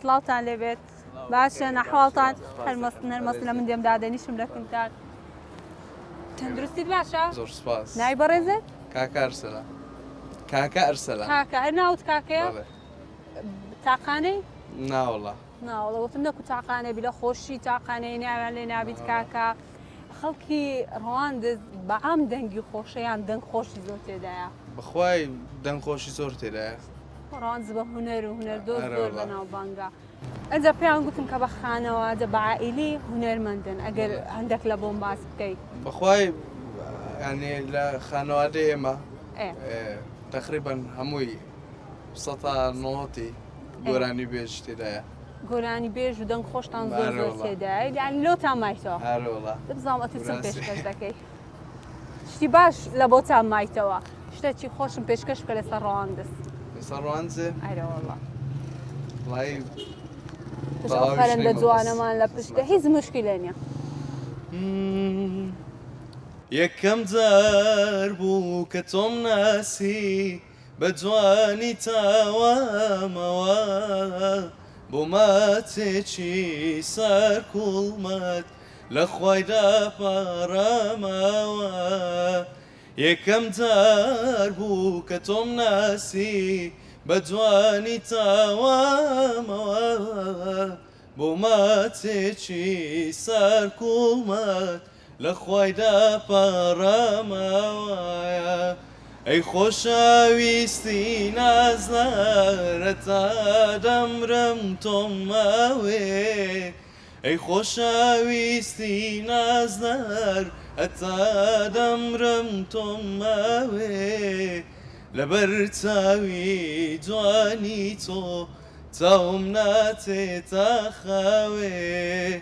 سڵاوتان لێبێت باشە نەحواڵتان هەرمەست لە من دێم دادەنیشم لە کنتار تەندروستیت باشە؟ زۆر سپاس. ناوی بەڕێزت؟ کاکە ئەرسەلە. کاکە ئەرسەلە. کاکە هەر ناوت کاکەیە؟ تاقانەی؟ ناوەڵا. ناوەڵە وتم نەکو تاقانەی بی لە خۆشی تاقانەی ناویان لێ نابیت کاکە. خەڵکی ڕەواندز بەعام دەنگی خۆشەیان دەنگ خۆشی زۆر تێدایە. بەخوای دەنگ خۆشی زۆر تێدایە. ڕەواندز بە هونەر و هونەر زۆر لەناو بانگا. ئەجا پێیان گوتم کە بە خانەوادە بە عائیلی هونەرمەندن ئەگەر هەندێک لە بۆم باس بکەیت. بەخوای ینی لە خانەوادەی ئێمە تقریبان هەمووی 90 گۆرانی بێژ تێدایە. گۆرانی بێژ و دەنگ خۆشتان زۆر تێدایە یعنی لۆتان مایتەوە. هەروەڵا. بزانەتی چەند پێشکەش دەکەی. شتی باش لە بۆتان مایتەوە. شتێکی خۆشم پێشکەش بکە لەسەر ڕەواندز. لەسەر ڕەوانزێ؟ ئەرەوەڵا. وڵی خەرن لە جوانەمان لە پشتە هیچ مشکلە نییە. یەکەم جار بوو کە تۆم ناسی بە جوانی تاوامەوە بۆ ماتێکی سەر کوڵمەت لە خوایدا پاڕامەوە یەکەم جار بوو کە تۆم ناسی بە جوانی تاوامەوە بۆ ماتێکی سەر کوڵمەت لە خوایدا پاڕامەوەیە ئەی خۆشەویستی نازدارە تا دەمرم تۆم ماوێ ئەی خۆشەویستی نازدار هەتا دەمرم تۆم ماوێ لەبەر چاوی جوانی تۆ چاوم ناتێتە خاوێ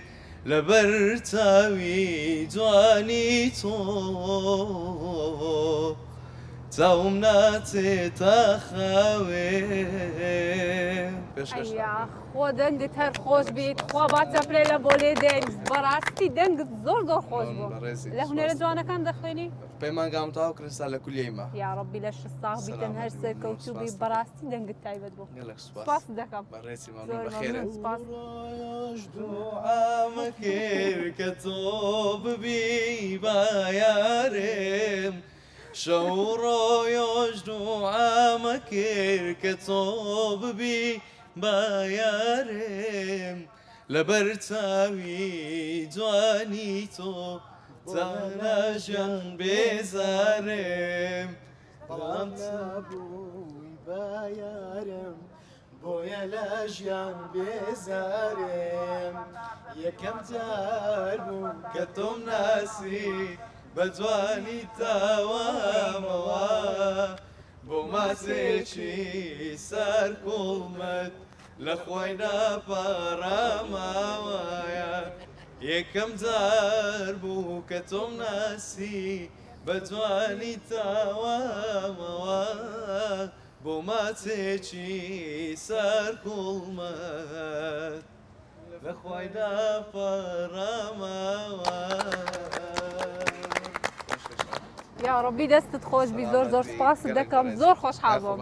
لەبەر چاوی جوانی تۆ چاوم ناتێتە خاوێ. خۆ دەنگت هەر خۆش بیت خوا باتە پرێ لە بۆ لێ دێن بەڕاستی دەنگت زۆر خۆش بوو. لە هونەرە جوانەکان دەخوێنی؟ پەیمان گامتاو کرستا لە کولیەیمە. یا ڕەبی لە شساغ بیتەن هەر سەرکەوتوبی بەڕاستی دەنگت تایبەت بوو. سپاس دەکەم. بەڕێزی مامن بەخێرە. سپاس. دوعامە کرد کە تۆ ببی با یارم شەو ڕۆیۆش دوعامە کرد کە تۆ ببی با یارم لەبەر چاوی جوانی تۆ چانە ژیان بێزارم بەڵام نەبووی با یارم بۆیە لە ژیان بێزارم یەکەم جار بوو کە تۆم ناسی بە جوانی تاوامەوە بۆ ماسێکی سەر کوڵمەت لە خوایدا پاڕاماوەیە یەکەم جار بوو کە تۆم ناسی بە جوانی تاوامەوە بۆ ماسێکی سەر کوڵمەت لە خوایدا پاڕاماوە. یا ڕەبی دەستت خۆش بی زۆر سپاس دەکەم زۆر خۆشحاڵ بووم.